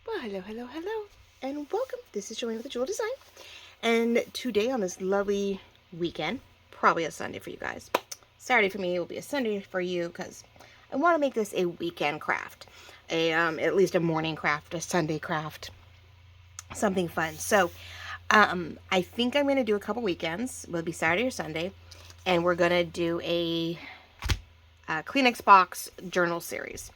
Well, hello, and welcome. This is Joanne with the Jewel Design, and today on this lovely weekend, probably a Sunday for you guys. Saturday for me will be a Sunday for you because I want to make this a weekend craft, at least a morning craft, a Sunday craft, something fun. So, I think I'm going to do a couple weekends. Will be Saturday or Sunday, and we're going to do a Kleenex box journal series.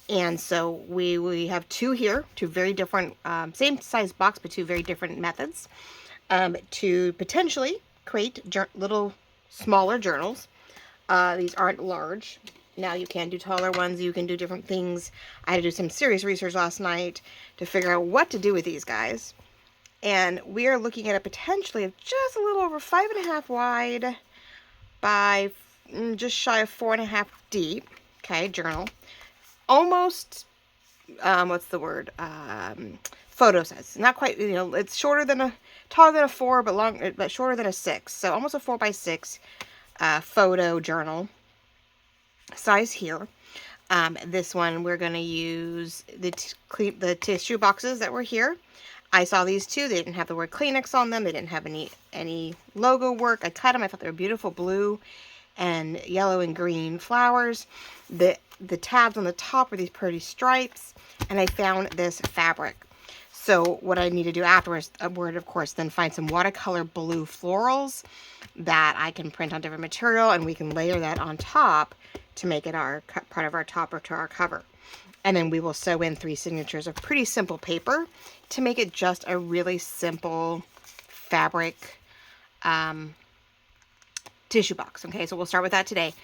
And so we have two here, two very different, same size box, but two very different methods to potentially create little smaller journals. These aren't large. Now you can do taller ones. You can do different things. I had to do some serious research last night to figure out what to do with these guys. And we are looking at a potentially of just a little over 5.5 wide by just shy of 4.5 deep. Okay, journal. Almost, what's the word? Photo size. Not quite, it's taller than a 4, but shorter than a 6. So almost a 4x6 photo journal size here. This one we're going to use the tissue boxes that were here. I saw these two. They didn't have the word Kleenex on them. They didn't have any logo work. I cut them. I thought they were beautiful blue and yellow and green flowers. The tabs on the top were these pretty stripes, and I found this fabric. So what I need to do afterwards, of course, then find some watercolor blue florals that I can print on different material, and we can layer that on top to make it our part of our top or to our cover. And then we will sew in 3 signatures of pretty simple paper to make it just a really simple fabric tissue box. Okay, so we'll start with that today,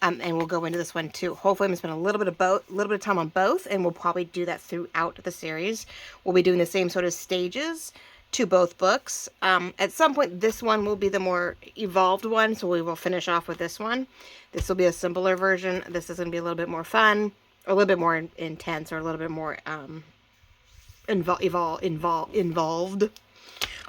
and we'll go into this one too. Hopefully, I'm gonna spend a little bit of time on both, and we'll probably do that throughout the series. We'll be doing the same sort of stages to both books. At some point, this one will be the more evolved one, so we will finish off with this one. This will be a simpler version. This is gonna be a little bit more fun, or a little bit more intense, or a little bit more involved.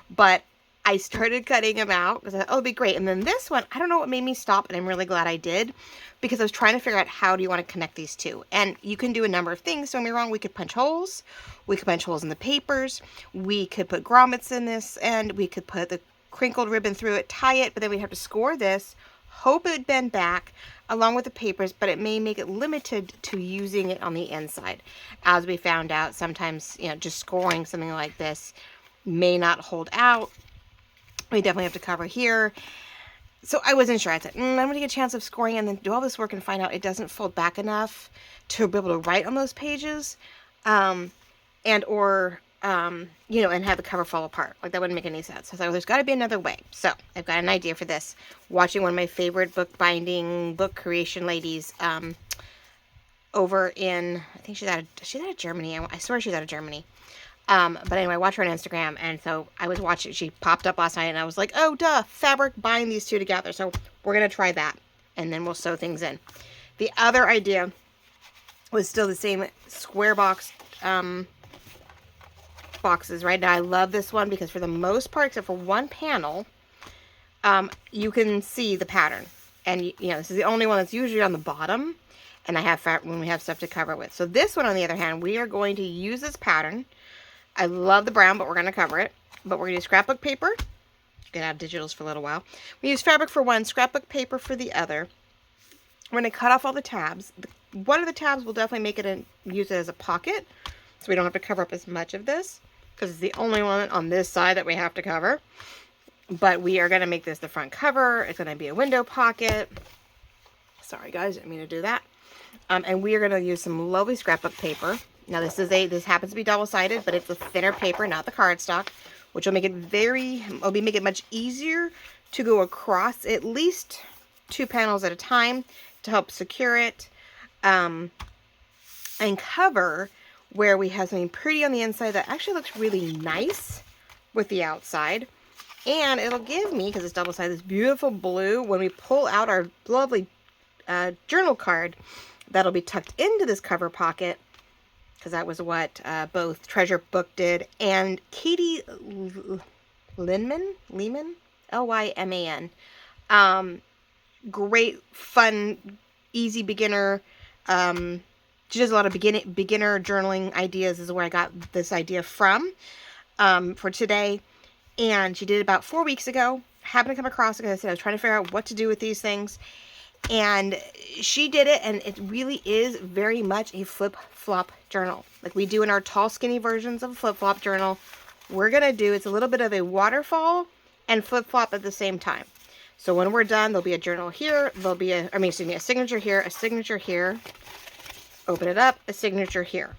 But I started cutting them out because I thought, oh, it'd be great. And then this one, I don't know what made me stop, and I'm really glad I did, because I was trying to figure out how do you want to connect these two. And you can do a number of things. Don't get me wrong. We could punch holes. We could punch holes in the papers. We could put grommets in this, and we could put the crinkled ribbon through it, tie it, but then we'd have to score this, hope it would bend back along with the papers, but it may make it limited to using it on the inside. As we found out, sometimes, just scoring something like this may not hold out. We definitely have to cover here. So I wasn't sure. I said, I'm going to get a chance of scoring and then do all this work and find out it doesn't fold back enough to be able to write on those pages, and have the cover fall apart. Like, that wouldn't make any sense. So I thought, well, there's got to be another way. So I've got an idea for this. Watching one of my favorite book creation ladies, over in, I think she's out of Germany. I swear she's out of Germany. But anyway, I watch her on Instagram, and so I was watching, she popped up last night, and I was like, oh, duh, fabric, bind these two together. So we're going to try that, and then we'll sew things in. The other idea was still the same square box, boxes, right? Now, I love this one because for the most part, except for one panel, you can see the pattern. And, this is the only one that's usually on the bottom, and I have when we have stuff to cover with. So this one, on the other hand, we are going to use this pattern. I love the brown, but we're going to cover it. But we're going to use scrapbook paper. You can have digitals for a little while. We use fabric for one, scrapbook paper for the other. We're going to cut off all the tabs. One of the tabs will definitely make it and use it as a pocket, so we don't have to cover up as much of this, because it's the only one on this side that we have to cover. But we are going to make this the front cover. It's going to be a window pocket. Sorry, guys, didn't mean to do that. And we are going to use some lovely scrapbook paper. Now, this happens to be double-sided, but it's a thinner paper, not the cardstock, which will make it make it much easier to go across at least 2 panels at a time to help secure it, and cover where we have something pretty on the inside that actually looks really nice with the outside. And it'll give me, because it's double-sided, this beautiful blue. When we pull out our lovely journal card, that'll be tucked into this cover pocket, because that was what both Treasure Book did, and Katie Lehman, Lyman, great, fun, easy beginner She does a lot of beginner journaling ideas. This is where I got this idea from for today. And she did it about 4 weeks ago. Happened to come across it because I said I was trying to figure out what to do with these things. And she did it, and it really is very much a flip-flop journal. Like we do in our tall, skinny versions of a flip-flop journal. We're going to do, it's a little bit of a waterfall and flip-flop at the same time. So when we're done, there'll be a journal here. There'll be a signature here, a signature here. Open it up, a signature here.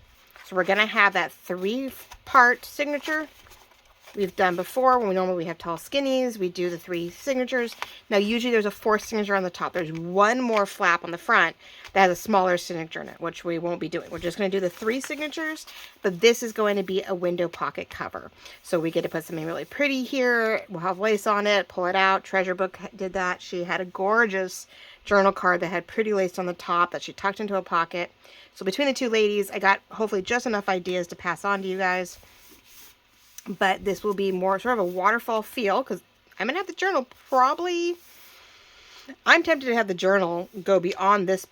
So we're going to have that 3-part signature we've done before. When we have tall skinnies, we do the 3 signatures. Now usually there's a 4th signature on the top. There's one more flap on the front that has a smaller signature in it, which we won't be doing. We're just going to do the 3 signatures, but this is going to be a window pocket cover. So we get to put something really pretty here. We'll have lace on it, pull it out. Treasure Book did that. She had a gorgeous journal card that had pretty lace on the top that she tucked into a pocket. So between the 2 ladies, I got hopefully just enough ideas to pass on to you guys. But this will be more sort of a waterfall feel, because I'm going to have the journal probably, I'm tempted to have the journal go beyond this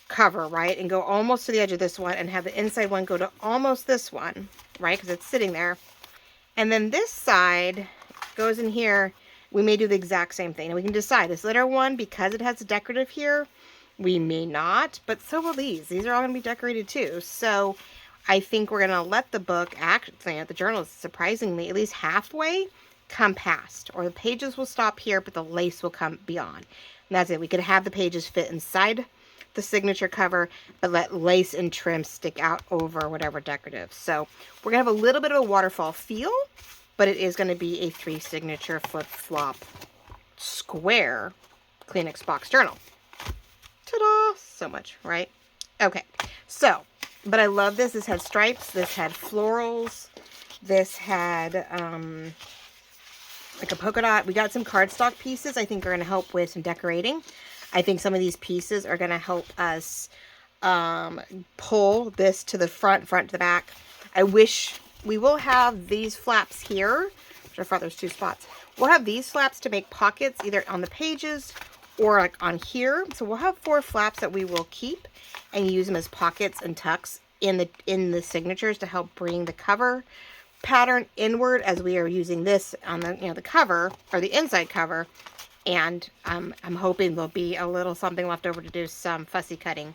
cover, right? And go almost to the edge of this one and have the inside one go to almost this one, right? Because it's sitting there. And then this side goes in here. We may do the exact same thing. And we can decide this later one, because it has a decorative here, we may not, but so will these. These are all going to be decorated too. So I think we're going to let the book, actually, the journal is surprisingly at least halfway come past. Or the pages will stop here, but the lace will come beyond. And that's it. We could have the pages fit inside the signature cover, but let lace and trim stick out over whatever decorative. So we're going to have a little bit of a waterfall feel, but it is going to be a 3 signature flip-flop square Kleenex box journal. Ta-da! So much, right? Okay, so, but I love this. This had stripes. This had florals. This had like a polka dot. We got some cardstock pieces I think are going to help with some decorating. I think some of these pieces are going to help us pull this to the front to the back. I wish we will have these flaps here, which are for those 2 spots. We'll have these flaps to make pockets either on the pages or like on here. So we'll have 4 flaps that we will keep and use them as pockets and tucks in the signatures to help bring the cover pattern inward as we are using this on the the cover or the inside cover. And I'm hoping there'll be a little something left over to do some fussy cutting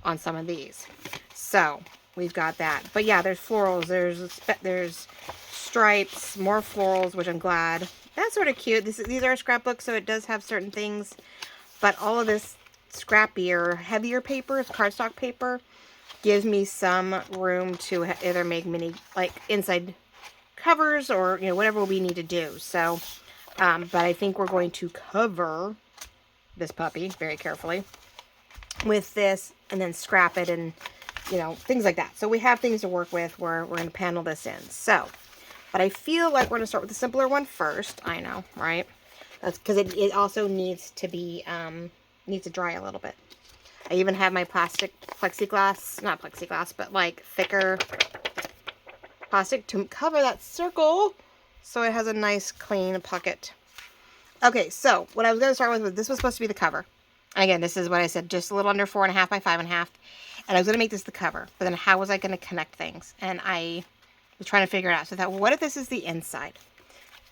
on some of these. So we've got that. But yeah, there's florals, there's stripes, more florals, which I'm glad. That's sort of cute. These are scrapbooks, so it does have certain things. But all of this scrappier, heavier paper, cardstock paper, gives me some room to either make mini, like, inside covers or, whatever we need to do. So, but I think we're going to cover this puppy very carefully with this and then scrap it and, things like that. So we have things to work with where we're going to panel this in. So, but I feel like we're going to start with the simpler one first. I know, right? That's because it also needs to be, needs to dry a little bit. I even have my plastic plexiglass, not plexiglass, but like thicker plastic to cover that circle so it has a nice clean pocket. Okay, so what I was going to start with was this was supposed to be the cover. And again, this is what I said, just a little under 4.5 by 5.5. And I was going to make this the cover, but then how was I going to connect things? And I was trying to figure it out. So I thought, well, what if this is the inside?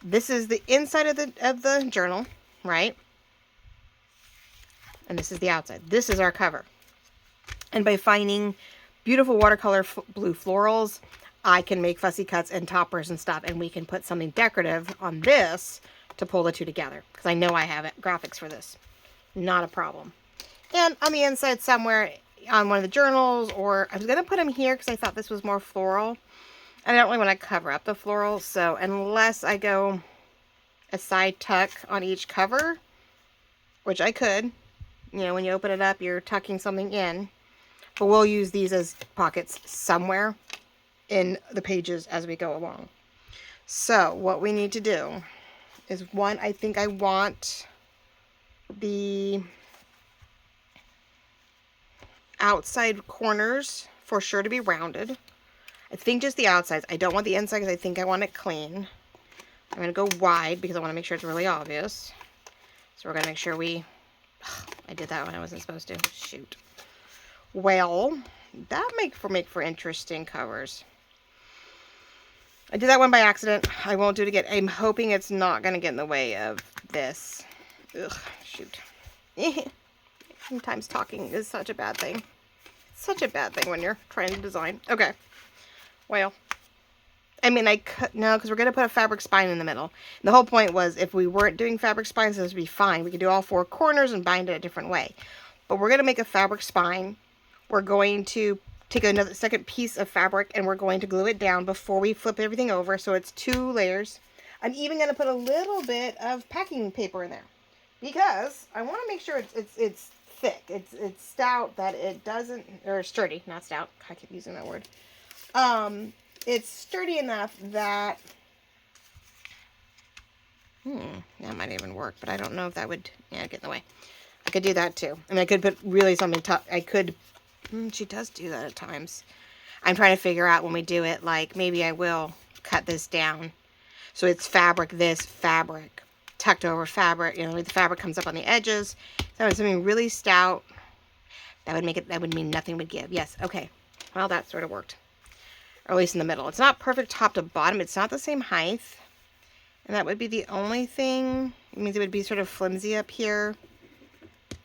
This is the inside of the journal, right? And this is the outside. This is our cover. And by finding beautiful watercolor blue florals, I can make fussy cuts and toppers and stuff, and we can put something decorative on this to pull the 2 together. Because I know I have graphics for this. Not a problem. And on the inside somewhere on one of the journals, or I was going to put them here because I thought this was more floral. I don't really want to cover up the floral, so unless I go a side tuck on each cover, which I could, when you open it up, you're tucking something in, but we'll use these as pockets somewhere in the pages as we go along. So what we need to do is, one, I think I want the outside corners for sure to be rounded. I think just the outsides. I don't want the inside because I think I want it clean. I'm going to go wide because I want to make sure it's really obvious. So we're going to make sure I did that when I wasn't supposed to. Shoot. Well, that make for interesting covers. I did that one by accident. I won't do it again. I'm hoping it's not going to get in the way of this. Ugh, shoot. Sometimes talking is such a bad thing. Such a bad thing when you're trying to design. Okay. Well, I mean, I could, no, because we're going to put a fabric spine in the middle. And the whole point was if we weren't doing fabric spines, this would be fine. We could do all 4 corners and bind it a different way. But we're going to make a fabric spine. We're going to take another second piece of fabric and we're going to glue it down before we flip everything over. So it's 2 layers. I'm even going to put a little bit of packing paper in there because I want to make sure it's thick. It's stout that it doesn't, or sturdy, not stout. I keep using that word. It's sturdy enough that, that might even work, but I don't know if that would, get in the way. I could do that too. I mean, I could put really something tough. I could, she does do that at times. I'm trying to figure out when we do it, like maybe I will cut this down. So it's fabric, this fabric, tucked over fabric, the fabric comes up on the edges. So it's something really stout. That would make it, that would mean nothing would give. Yes, okay. Well, that sort of worked. Or at least in the middle. It's not perfect top to bottom. It's not the same height. And that would be the only thing. It means it would be sort of flimsy up here.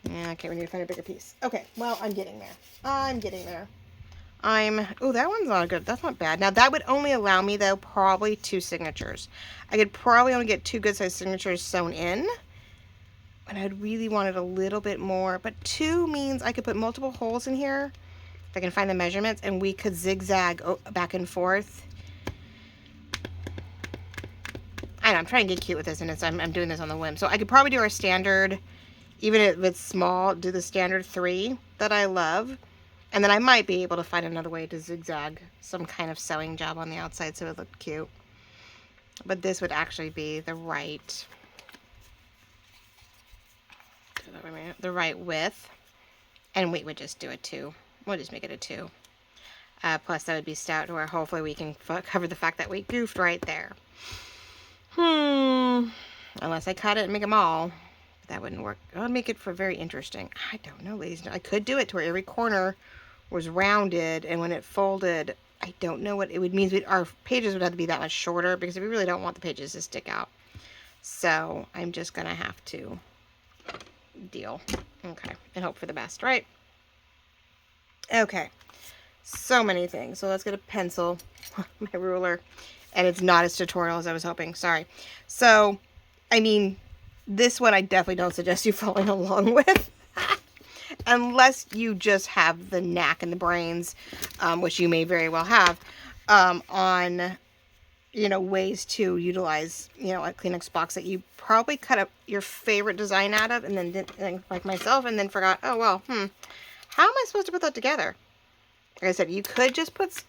Yeah, okay, we need to find a bigger piece. Okay, well, I'm getting there. I'm getting there. Oh, that one's not good. That's not bad. Now, that would only allow me, though, probably 2 signatures. I could probably only get 2 good-sized signatures sewn in. And I'd really want it a little bit more. But 2 means I could put multiple holes in here. If I can find the measurements, and we could zigzag back and forth. I know, I'm trying to get cute with this, and I'm doing this on the whim. So I could probably do our standard, even if it's small, do the standard 3 that I love. And then I might be able to find another way to zigzag some kind of sewing job on the outside so it looked cute. But this would actually be the right width. And we would just do a 2. We'll just make it a 2. Plus that would be stout to where hopefully we can cover the fact that we goofed right there. Unless I cut it and make them all. But that wouldn't work. I'll make it for very interesting. I don't know, ladies. I could do it to where every corner was rounded. And when it folded, I don't know what it would mean. Our pages would have to be that much shorter because we really don't want the pages to stick out. So I'm just going to have to deal. Okay. And hope for the best, right? Okay, so many things. So let's get a pencil, my ruler, and it's not as tutorial as I was hoping. Sorry. So, I mean, this one I definitely don't suggest you following along with, unless you just have the knack and the brains, which you may very well have, on, ways to utilize, a Kleenex box that you probably cut up your favorite design out of, and then like myself, and then forgot, oh, well, how am I supposed to put that together? Like I said, you could just put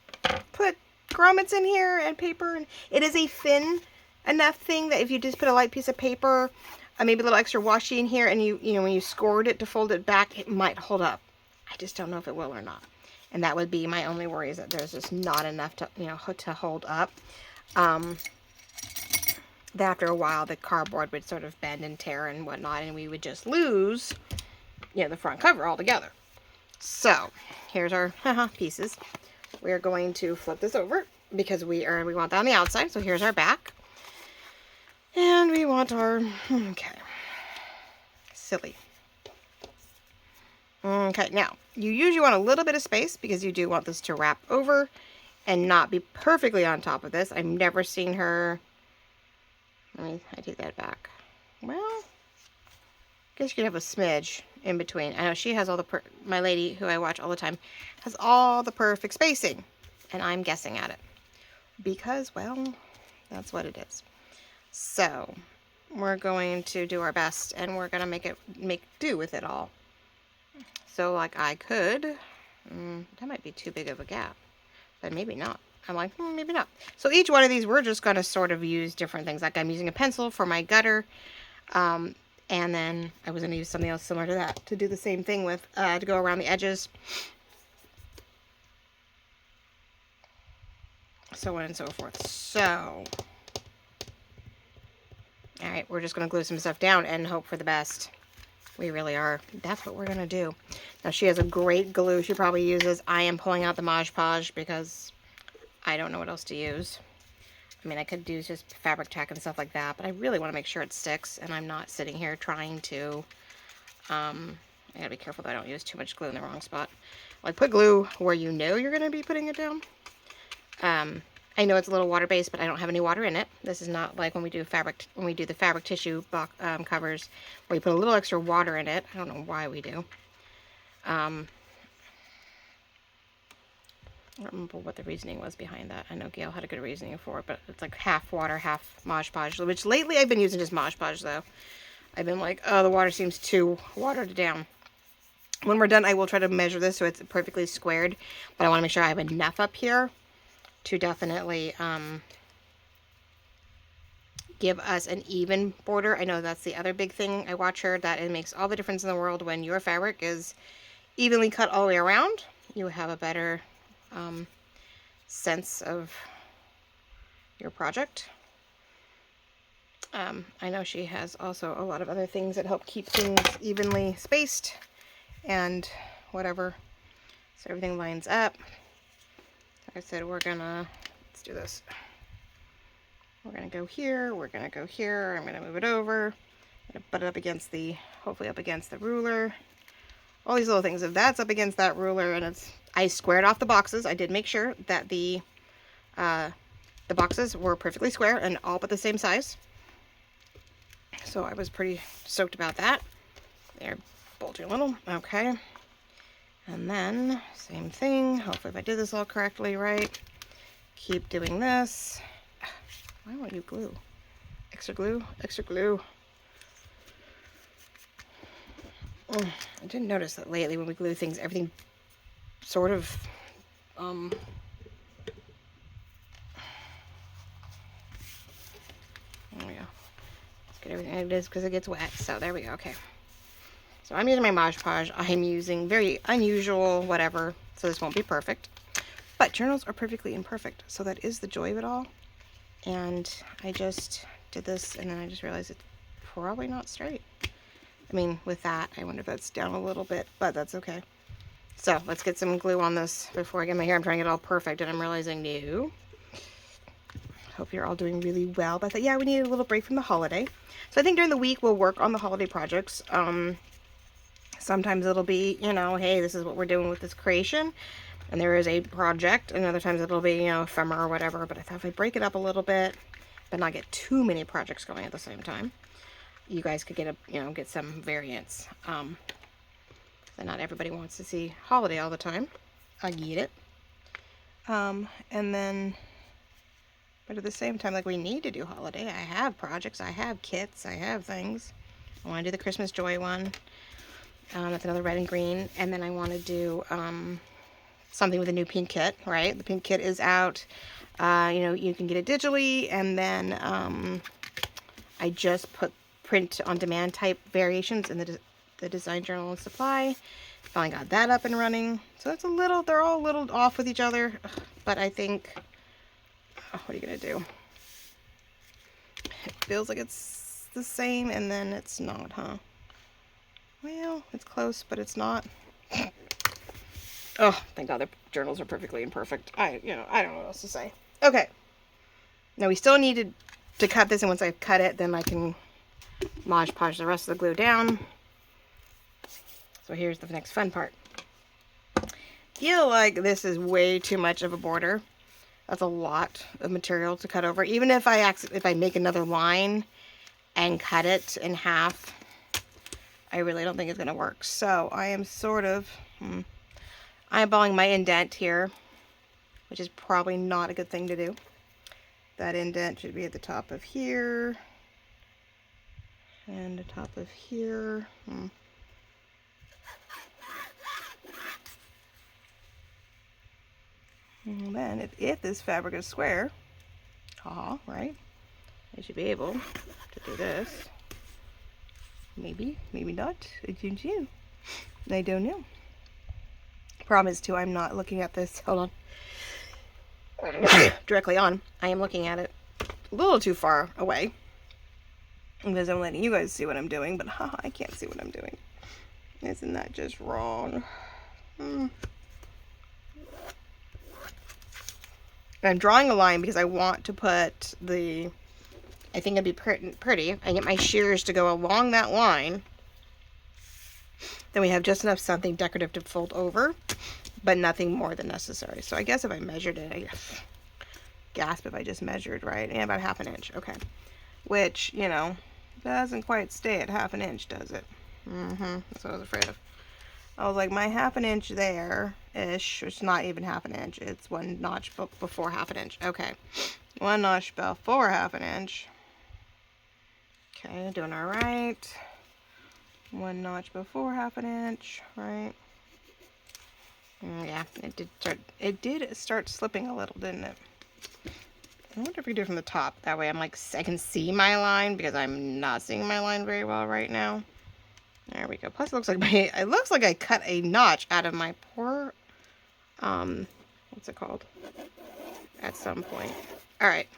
grommets in here and paper. And it is a thin enough thing that if you just put a light piece of paper, maybe a little extra washi in here, and when you scored it to fold it back, it might hold up. I just don't know if it will or not. And that would be my only worry, is that there's just not enough to, to hold up. That after a while, the cardboard would sort of bend and tear and whatnot, and we would just lose, the front cover altogether. So, here's our pieces. We're going to flip this over because we want that on the outside. So here's our back. And we want our, okay, silly. Okay, now, you usually want a little bit of space because you do want this to wrap over and not be perfectly on top of this. I've never seen her, I take that back. Well, I guess you could have a smidge in between. I know she has all my lady who I watch all the time has all the perfect spacing, and I'm guessing at it because, well, that's what it is. So we're going to do our best, and we're going to make do with it all. So like I could, that might be too big of a gap, but maybe not. I'm like, maybe not. So each one of these, we're just going to sort of use different things. Like I'm using a pencil for my gutter. And then I was going to use something else similar to that to do the same thing with, to go around the edges. So on and so forth. So, all right, we're just going to glue some stuff down and hope for the best. We really are. That's what we're going to do. Now, she has a great glue she probably uses. I am pulling out the Mod Podge because I don't know what else to use. I mean, I could do just fabric tack and stuff like that, but I really want to make sure it sticks, and I'm not sitting here trying to, I gotta be careful that I don't use too much glue in the wrong spot. Like, put glue where you know you're going to be putting it down. I know it's a little water-based, but I don't have any water in it. This is not like when we do the fabric tissue box, covers, where you put a little extra water in it. I don't know why we do. I don't remember what the reasoning was behind that. I know Gail had a good reasoning for it, but it's like half water, half Mod Podge, which lately I've been using just Mod Podge, though. I've been like, oh, the water seems too watered down. When we're done, I will try to measure this so it's perfectly squared, but I want to make sure I have enough up here to definitely give us an even border. I know that's the other big thing I watch her, that it makes all the difference in the world when your fabric is evenly cut all the way around. You have a better sense of your project. I know she has also a lot of other things that help keep things evenly spaced and whatever, so everything lines up. Like I said, let's do this. We're gonna go here, we're gonna go here, I'm gonna move it over, I'm gonna butt it up against hopefully up against the ruler. All these little things. If that's up against that ruler, and I squared off the boxes. I did make sure that the boxes were perfectly square and all but the same size. So I was pretty stoked about that. They're bulging a little. Okay. And then, same thing. Hopefully if I did this all correctly, right? Keep doing this. Why won't you glue? Extra glue? Extra glue. I didn't notice that lately when we glue things, everything sort of, there we go. Let's get everything, it is because it gets wet, so there we go, okay. So I'm using my Mod Podge. I'm using very unusual whatever, so this won't be perfect. But journals are perfectly imperfect, so that is the joy of it all. And I just did this, and then I just realized it's probably not straight. I mean, with that, I wonder if that's down a little bit, but that's okay. So let's get some glue on this before I get my hair. I'm trying to get it all perfect, and I'm realizing, no. Hope you're all doing really well. But yeah, we need a little break from the holiday. So I think during the week, we'll work on the holiday projects. Sometimes it'll be, you know, hey, this is what we're doing with this creation, and there is a project. And other times it'll be, you know, ephemera or whatever. But I thought if I break it up a little bit, but not get too many projects going at the same time, you guys could get some variance. And not everybody wants to see holiday all the time. I get it. And then, but at the same time, like, we need to do holiday. I have projects, I have kits, I have things. I want to do the Christmas Joy one. That's another red and green. And then I want to do something with a new pink kit, right? The pink kit is out. You know, you can get it digitally. And then I just put print on demand type variations in the design journal and supply. Finally got that up and running. So it's they're all a little off with each other, but I think, what are you gonna do? It feels like it's the same, and then it's not, huh? Well, it's close, but it's not. Oh, thank God, the journals are perfectly imperfect. I don't know what else to say. Okay. Now we still needed to cut this, and once I cut it, then I can Mod Podge the rest of the glue down. So here's the next fun part. Feel like this is way too much of a border. That's a lot of material to cut over. Even if I make another line and cut it in half, I really don't think it's gonna work. So I am sort of eyeballing my indent here, which is probably not a good thing to do. That indent should be at the top of here. And the top of here. And then if this fabric is square, right, I should be able to do this. Maybe, maybe not. I don't know. I don't know. Problem is too, I'm not looking at this. Hold on. Directly on. I am looking at it a little too far away, because I'm letting you guys see what I'm doing, but I can't see what I'm doing. Isn't that just wrong? I'm drawing a line because I want to put the, I think it'd be pretty. I get my shears to go along that line. Then we have just enough something decorative to fold over, but nothing more than necessary. So I guess if I measured it, I gasp if I just measured, right? And about 1/2 inch. Okay. Which, you know, doesn't quite stay at 1/2 inch, does it? That's what I was afraid of. I was like, my 1/2 inch there-ish, it's not even 1/2 inch. It's 1 notch before 1/2 inch. Okay. 1 notch before 1/2 inch. Okay, doing all right. 1 notch before 1/2 inch, right? Yeah, it did start slipping a little, didn't it? I wonder if we do it from the top. That way I'm like, I can see my line, because I'm not seeing my line very well right now. There we go. Plus it looks like I cut a notch out of my poor, what's it called? At some point. All right.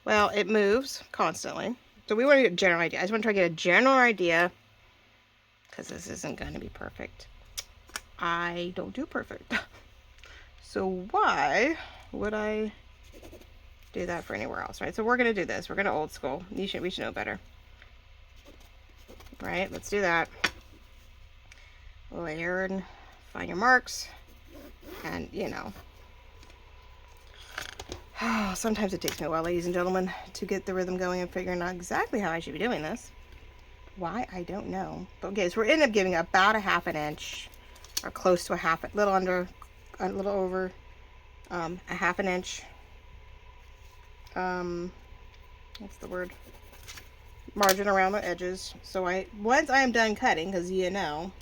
Well, it moves constantly. So we want to get a general idea. I just want to try to get a general idea, because this isn't going to be perfect. I don't do perfect. So why would I do that for anywhere else, right? So we're going to do this. We're going to old school. We should know better. Right? Let's do that. Layer and find your marks. And, you know. Sometimes it takes me a while, ladies and gentlemen, to get the rhythm going and figuring out exactly how I should be doing this. Why? I don't know. But okay, so we're ending up giving about 1/2 inch, or close to a little over 1/2 inch. What's the word? Margin around the edges. So once I am done cutting, because you know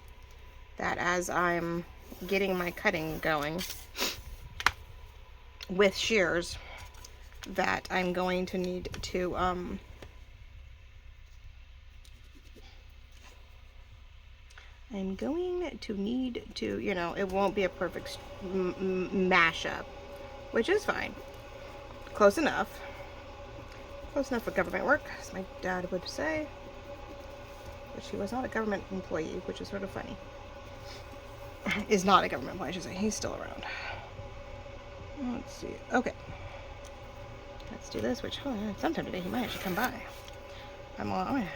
that as I'm getting my cutting going with shears, that I'm going to need to you know, it won't be a perfect mashup, which is fine. Close enough. Close enough for government work, as my dad would say. Which he was not a government employee, which is sort of funny. Is not a government employee, I should say. He's still around. Let's see. Okay. Let's do this, which sometime today he might actually come by.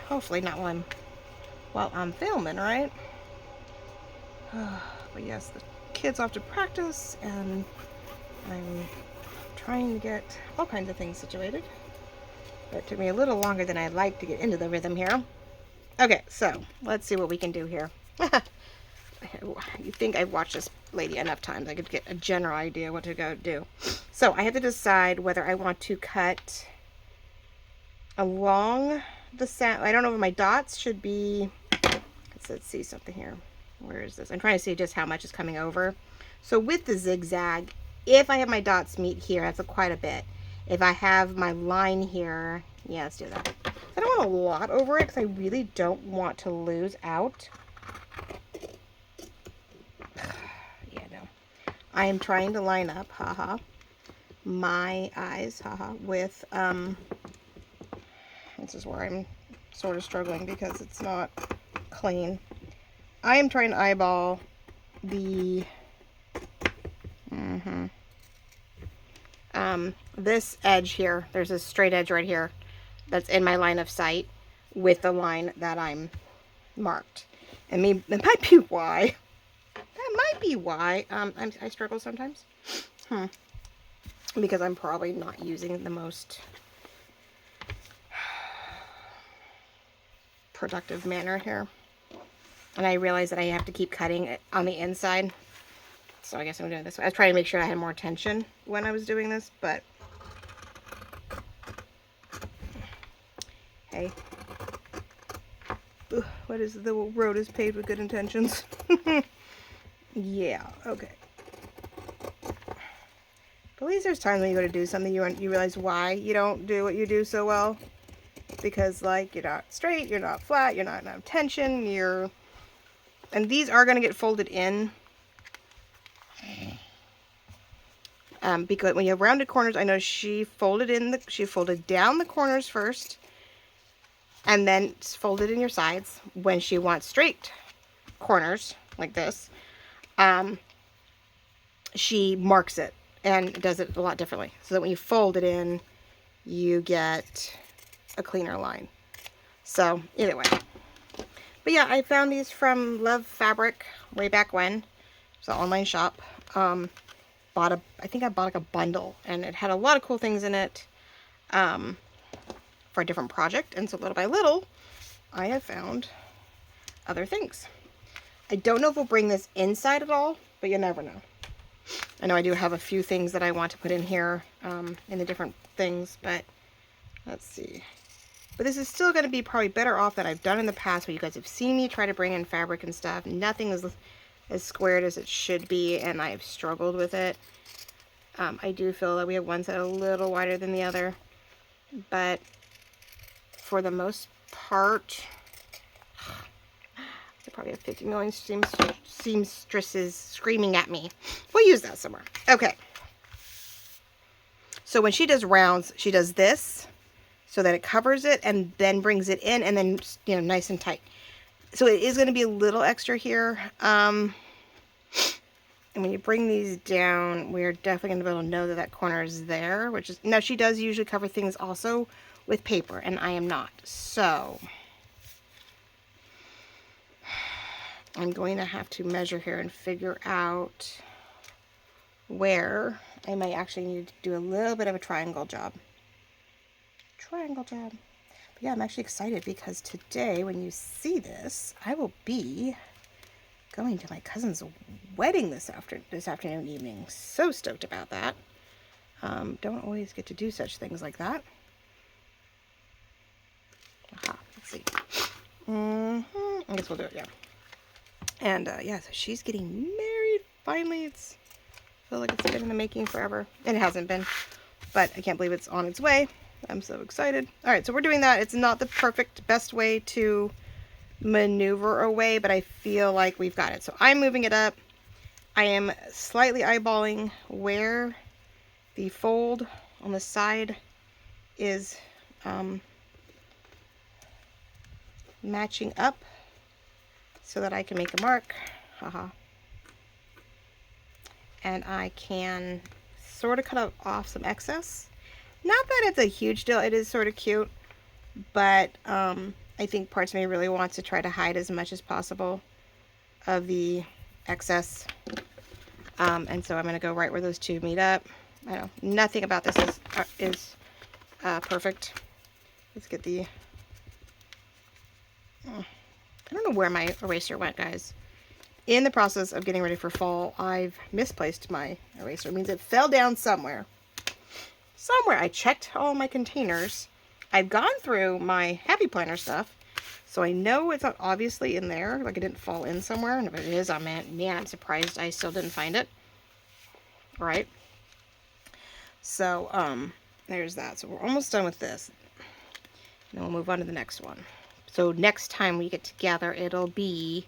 Hopefully not while I'm filming, right? But yes, the kid's off to practice, and I'm trying to get all kinds of things situated. But it took me a little longer than I'd like to get into the rhythm here. Okay, so let's see what we can do here. You think I've watched this lady enough times, I could get a general idea what to go do. So I have to decide whether I want to cut along the I don't know if my dots should be, let's see something here. Where is this? I'm trying to see just how much is coming over. So with the zigzag, if I have my dots meet here, that's quite a bit. If I have my line here, yeah, let's do that. I don't want a lot over it because I really don't want to lose out. Yeah, no. I am trying to line up, my eyes, with, this is where I'm sort of struggling because it's not clean. I am trying to eyeball the, this edge here. There's a straight edge right here that's in my line of sight with the line that I'm marked. And maybe that might be why. I struggle sometimes. Because I'm probably not using the most productive manner here. And I realize that I have to keep cutting it on the inside. So I guess I'm doing this way. I was trying to make sure I had more tension when I was doing this, but hey. What is the road is paved with good intentions? Yeah, okay. But at least there's times when you go to do something, you realize why you don't do what you do so well. Because, like, you're not straight, you're not flat, you're not enough tension, and these are going to get folded in. Because when you have rounded corners, I know she folded down the corners first, and then folded in your sides when she wants straight corners like this, she marks it and does it a lot differently. So that when you fold it in, you get a cleaner line. So either way. But yeah, I found these from Love Fabric way back when. It's an online shop. I think I bought like a bundle, and it had a lot of cool things in it for a different project. And so little by little, I have found other things. I don't know if we'll bring this inside at all, but you never know. I know I do have a few things that I want to put in here in the different things, but let's see. But this is still going to be probably better off than I've done in the past, where you guys have seen me try to bring in fabric and stuff. Nothing is as squared as it should be, and I've struggled with it. I do feel that we have ones that are a little wider than the other, but for the most part, I probably have 50 million seamstresses screaming at me. We'll use that somewhere. Okay. So when she does rounds, she does this so that it covers it and then brings it in, and then, you know, nice and tight. So it is going to be a little extra here. And when you bring these down, we're definitely going to be able to know that that corner is there, which is, now she does usually cover things also with paper, and I am not. So I'm going to have to measure here and figure out where I might actually need to do a little bit of a triangle job. But yeah, I'm actually excited because today, when you see this, I will be going to my cousin's wedding this afternoon, evening. So stoked about that. Don't always get to do such things like that. Aha, let's see. I guess we'll do it, yeah. And yeah, so she's getting married finally. I feel like it's been in the making forever. And it hasn't been, but I can't believe it's on its way. I'm so excited. All right, so we're doing that. It's not the perfect, best way to maneuver away, but I feel like we've got it. So I'm moving it up. I am slightly eyeballing where the fold on the side is matching up so that I can make a mark. Haha. And I can sort of cut off some excess. Not that it's a huge deal. It is sort of cute, but I think parts of me really wants to try to hide as much as possible of the excess. And so I'm going to go right where those two meet up. I know nothing about this is perfect. Let's get the... I don't know where my eraser went, guys. In the process of getting ready for fall, I've misplaced my eraser. It means it fell down somewhere. I checked all my containers. I've gone through my Happy Planner stuff, so I know it's not obviously in there, like it didn't fall in somewhere. And if it is, man, I'm surprised I still didn't find it. All right. So, there's that. So we're almost done with this. And then we'll move on to the next one. So next time we get together, it'll be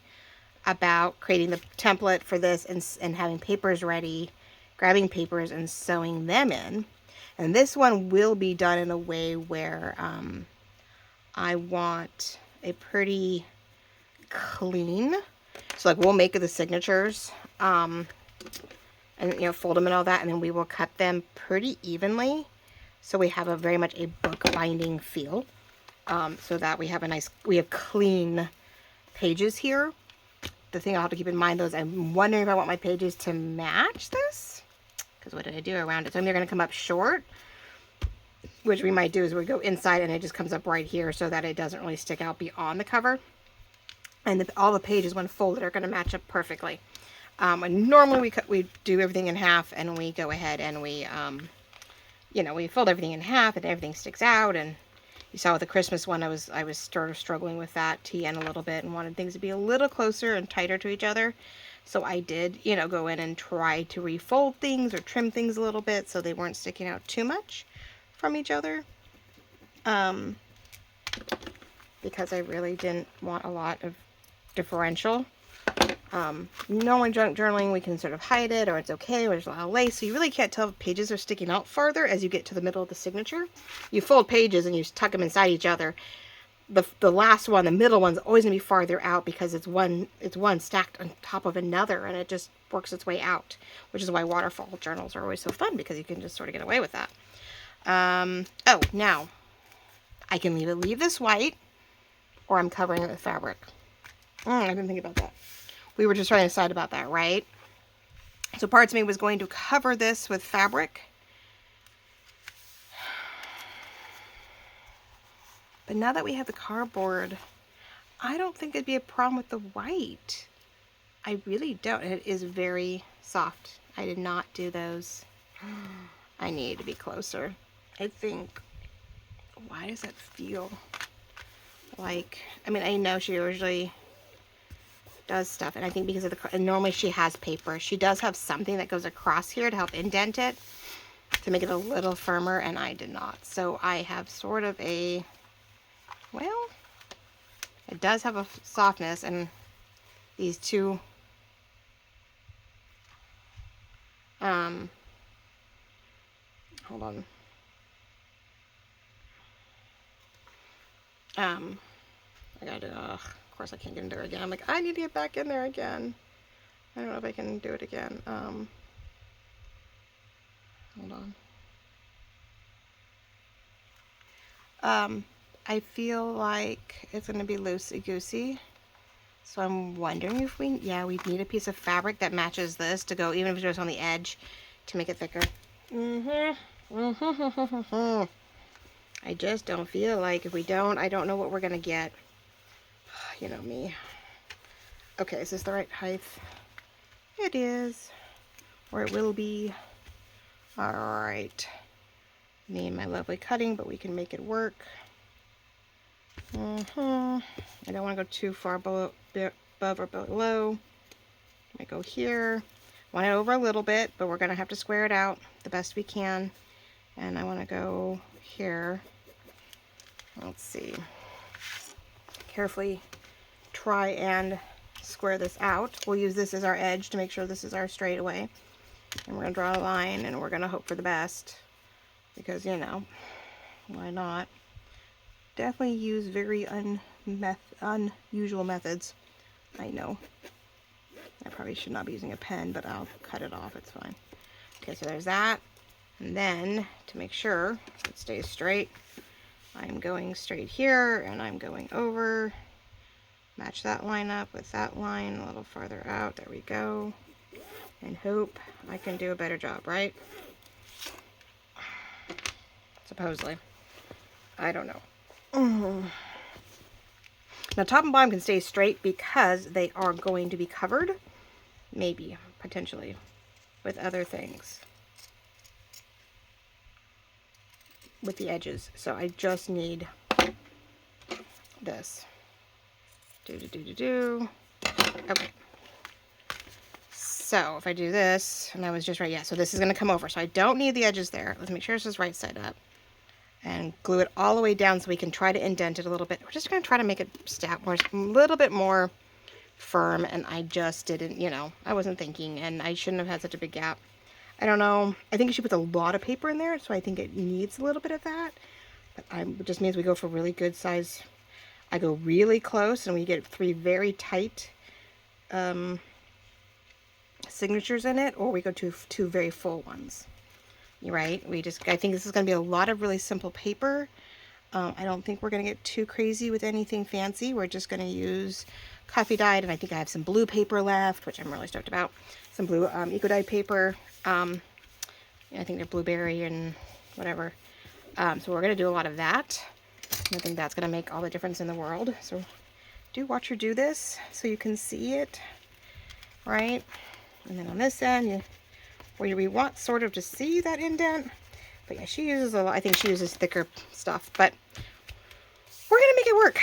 about creating the template for this and having papers ready, grabbing papers and sewing them in. And this one will be done in a way where I want a pretty clean. So like we'll make the signatures and, you know, fold them and all that, and then we will cut them pretty evenly. So we have very much a book binding feel. So that we have clean pages here. The thing I'll have to keep in mind though is I'm wondering if I want my pages to match this. Because what did I do around it? So I'm either going to come up short, which we might do is we go inside and it just comes up right here so that it doesn't really stick out beyond the cover. And all the pages when folded are going to match up perfectly. And normally we do everything in half, and we go ahead and we, you know, we fold everything in half and everything sticks out. And you saw with the Christmas one, I was sort of struggling with that TN a little bit and wanted things to be a little closer and tighter to each other. So I did, you know, go in and try to refold things or trim things a little bit so they weren't sticking out too much from each other. Because I really didn't want a lot of differential. Normally journaling, we can sort of hide it, or it's okay, or there's a lot of lace, so you really can't tell if pages are sticking out farther as you get to the middle of the signature. You fold pages and you tuck them inside each other, the last one, the middle one's always gonna be farther out because it's one stacked on top of another, and it just works its way out, which is why waterfall journals are always so fun, because you can just sort of get away with that. Oh, now I can leave this white, or I'm covering it with fabric. I didn't think about that. We were just trying to decide about that, right? So parts of me was going to cover this with fabric, but now that we have the cardboard, I don't think it'd be a problem with the white. I really don't. It is very soft. I did not do those. I need to be closer. I think, why does that feel like, I mean, I know she usually does stuff, and I think because of the, and normally she has paper. She does have something that goes across here to help indent it, to make it a little firmer, and I did not. So I have sort of a, well, it does have a softness, and these two, hold on. I gotta do, of course I can't get into it again. I'm like, I need to get back in there again. I don't know if I can do it again. Hold on. I feel like it's gonna be loosey-goosey. So I'm wondering if we, yeah, we need a piece of fabric that matches this to go, even if it's just on the edge, to make it thicker. I just don't feel like, if we don't, I don't know what we're gonna get. You know me. Okay, is this the right height? It is. Or it will be. Alright. Me and my lovely cutting, but we can make it work. I don't want to go too far below, above or below. I go here. Want it over a little bit, but we're going to have to square it out the best we can. And I want to go here. Let's see. Carefully try and square this out. We'll use this as our edge to make sure this is our straightaway. And we're going to draw a line, and we're going to hope for the best. Because, you know, why not? Definitely use very unusual methods. I know. I probably should not be using a pen, but I'll cut it off. It's fine. Okay, so there's that. And then, to make sure it stays straight, I'm going straight here, and I'm going over. Match that line up with that line a little farther out. There we go. And hope I can do a better job, right? Supposedly. I don't know. Now, top and bottom can stay straight because they are going to be covered, maybe, potentially, with other things. With the edges. So I just need this. Okay. So if I do this, and I was just right, yeah, so this is going to come over. So I don't need the edges there. Let's make sure this is right side up. And glue it all the way down so we can try to indent it a little bit. We're just going to try to make it a little bit more firm, and I just didn't, you know, I wasn't thinking, and I shouldn't have had such a big gap. I don't know. I think she puts a lot of paper in there, so I think it needs a little bit of that. But it just means we go for really good size. I go really close, and we get 3 very tight signatures in it, or we go to 2 very full ones. Right? I think this is going to be a lot of really simple paper. I don't think we're going to get too crazy with anything fancy. We're just going to use coffee dyed, and I think I have some blue paper left, which I'm really stoked about. Some blue eco dyed paper. I think they're blueberry and whatever. So we're going to do a lot of that. And I think that's going to make all the difference in the world. So do watch her do this so you can see it, right? And then on this end, where we want sort of to see that indent. But yeah, she uses a lot. I think she uses thicker stuff, but we're going to make it work.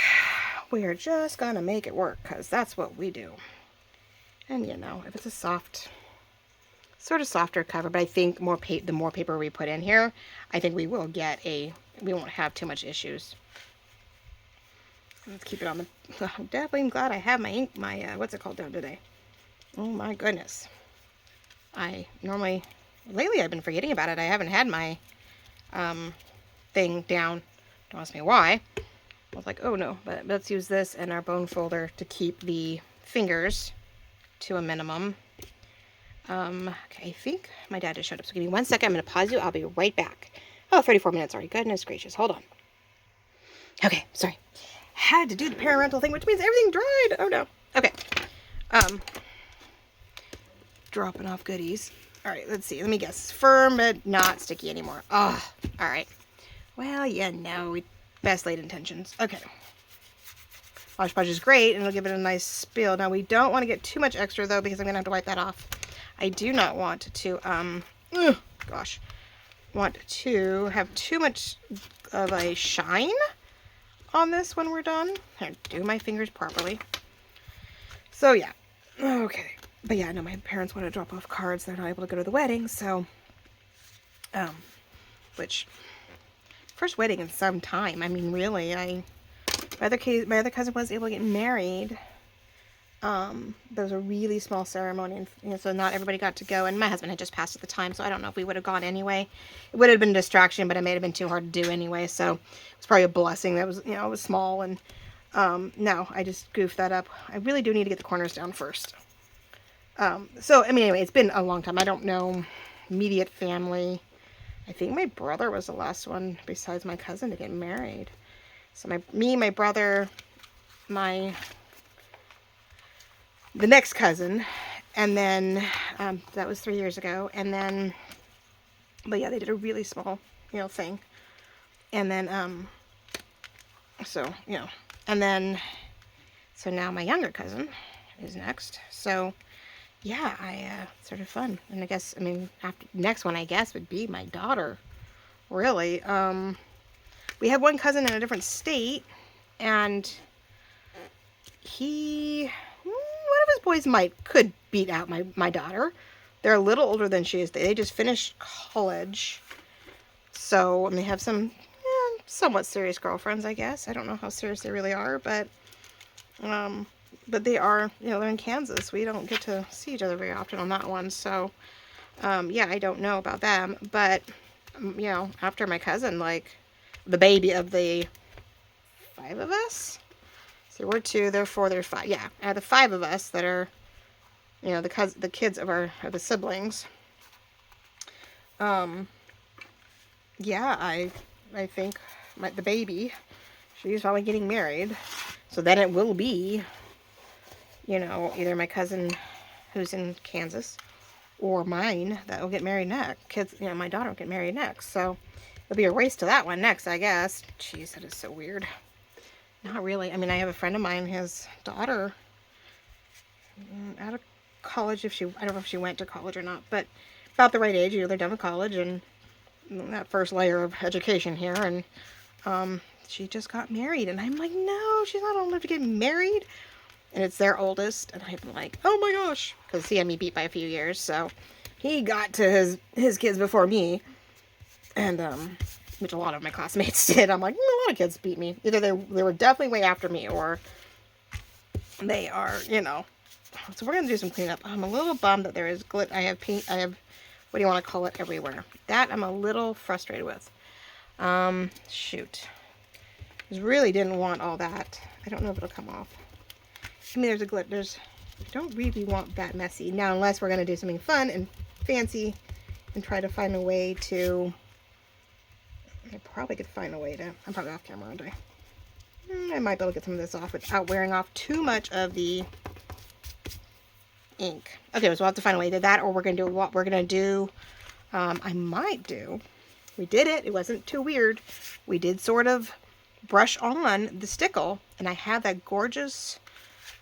We're just going to make it work, because that's what we do. And you know, if it's a soft, sort of softer cover, but I think the more paper we put in here, I think we will get we won't have too much issues. Let's keep it on the, I'm definitely glad I have my ink, what's it called down today. Oh my goodness. Lately I've been forgetting about it. I haven't had my thing down. Don't ask me why. I was like, oh no, but let's use this and our bone folder to keep the fingers to a minimum. Okay, I think my dad just showed up, so give me 1 second. I'm going to pause you. I'll be right back. Oh, 34 minutes already. Goodness gracious. Hold on. Okay, sorry. Had to do the parental thing, which means everything dried. Oh no. Okay. Dropping off goodies. All right, let's see. Let me guess. Firm, but not sticky anymore. Oh, all right. Well, yeah, no. Best laid intentions. Okay. Wash Podge is great, and it'll give it a nice spill. Now, we don't want to get too much extra, though, because I'm going to have to wipe that off. I do not want to, want to have too much of a shine on this when we're done. Here, do my fingers properly. So, yeah. Okay. But, yeah, I know my parents want to drop off cards. They're not able to go to the wedding, so, which, first wedding in some time. I mean, really, my other cousin was able to get married. There was a really small ceremony, and so not everybody got to go, and my husband had just passed at the time, so I don't know if we would have gone anyway. It would have been a distraction, but it may have been too hard to do anyway, so it was probably a blessing that was, it was small, and no, I just goofed that up. I really do need to get the corners down first. So, I mean, anyway, it's been a long time. I don't know immediate family. I think my brother was the last one besides my cousin to get married. So my brother, the next cousin, and then, that was 3 years ago, and then, but yeah, they did a really small, thing, and then, so, and then, so now my younger cousin is next, so, yeah, sort of fun, and I guess, after, next one, I guess, would be my daughter, really. We have one cousin in a different state, and one of his boys could beat out my daughter. They're a little older than she is. They just finished college. So, and they have some somewhat serious girlfriends, I guess. I don't know how serious they really are, but they are, they're in Kansas. We don't get to see each other very often on that one. So, yeah, I don't know about them. But, after my cousin, like, the baby of the 5 of us. So we're 2, they're 4, they're 5. Yeah, out of the 5 of us that are, the kids of the siblings. Yeah, I think the baby, she's probably getting married. So then it will be, either my cousin who's in Kansas or mine that will get married next. Kids, my daughter will get married next. So it'll be a race to that one next, I guess. Jeez, that is so weird. Not really. I have a friend of mine, his daughter, out of college, I don't know if she went to college or not, but about the right age, they're done with college and that first layer of education here, and she just got married, and I'm like, no, she's not old enough to get married, and it's their oldest, and I'm like, oh my gosh, because he had me beat by a few years, so he got to his kids before me, and, which a lot of my classmates did. I'm like, a lot of kids beat me. Either they were definitely way after me, or they are, So we're going to do some cleanup. I'm a little bummed that there is glit. I have paint, what do you want to call it, everywhere. That I'm a little frustrated with. Shoot. I really didn't want all that. I don't know if it'll come off. There's a glit. I don't really want that messy. Now, unless we're going to do something fun and fancy and try to find a way to... I probably could find a way to... I'm probably off camera, aren't I? I might be able to get some of this off without wearing off too much of the ink. Okay, so we'll have to find a way to do that, or we're going to do what we're going to do. I might do... We did it. It wasn't too weird. We did sort of brush on the stickle, and I have that gorgeous...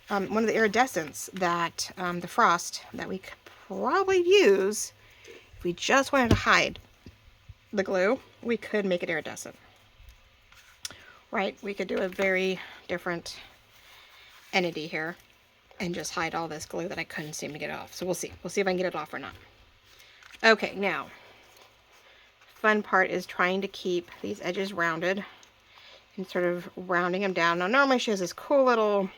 one of the iridescents that... the frost that we could probably use if we just wanted to hide the glue. We could make it iridescent, right? We could do a very different entity here and just hide all this glue that I couldn't seem to get off. So we'll see if I can get it off or not. Okay, now fun part is trying to keep these edges rounded and sort of rounding them down. Now normally she has this cool little,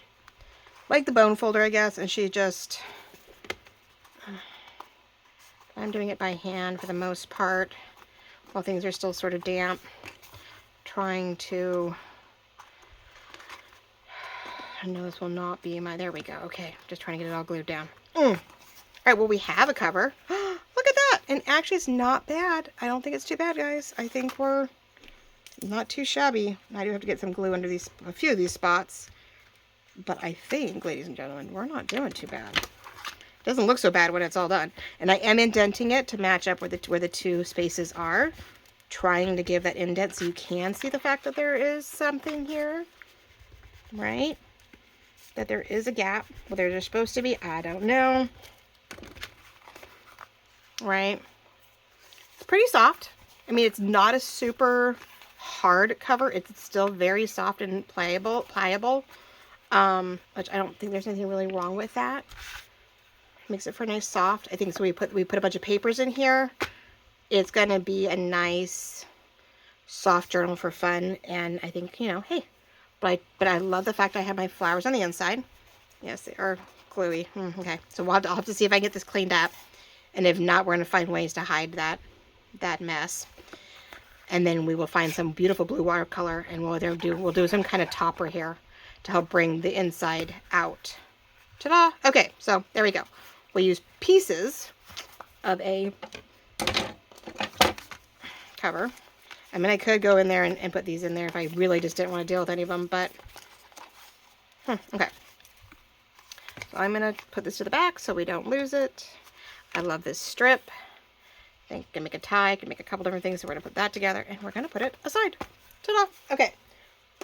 like the bone folder, I guess, and she just, I'm doing it by hand for the most part while things are still sort of damp, trying to No, this will not be my, there we go. Okay, just trying to get it all glued down. All right, well, we have a cover. Look at that. And actually, it's not bad. I don't think it's too bad, guys. I think we're not too shabby. I do have to get some glue under these, a few of these spots. But I think, ladies and gentlemen, we're not doing too bad. It doesn't look so bad when it's all done. And I am indenting it to match up where the two spaces are. Trying to give that indent so you can see the fact that there is something here. Right? That there is a gap. Whether they're supposed to be, I don't know. Right? It's pretty soft. I mean, it's not a super hard cover. It's still very soft and pliable. Which I don't think there's anything really wrong with that. Makes it for a nice soft. I think so. We put a bunch of papers in here. It's gonna be a nice soft journal for fun. And I think, you know, hey, but I love the fact I have my flowers on the inside. Yes, they are gluey. Okay, so I'll have to see if I can get this cleaned up. And if not, we're gonna find ways to hide that mess. And then we will find some beautiful blue watercolor, and we'll do some kind of topper here to help bring the inside out. Ta-da! Okay, so there we go. We'll use pieces of a cover. I mean, I could go in there and put these in there if I really just didn't want to deal with any of them, but okay. So I'm gonna put this to the back so we don't lose it. I love this strip. I think I can make a tie, I can make a couple different things, so we're gonna put that together and we're gonna put it aside. Ta-da! Okay,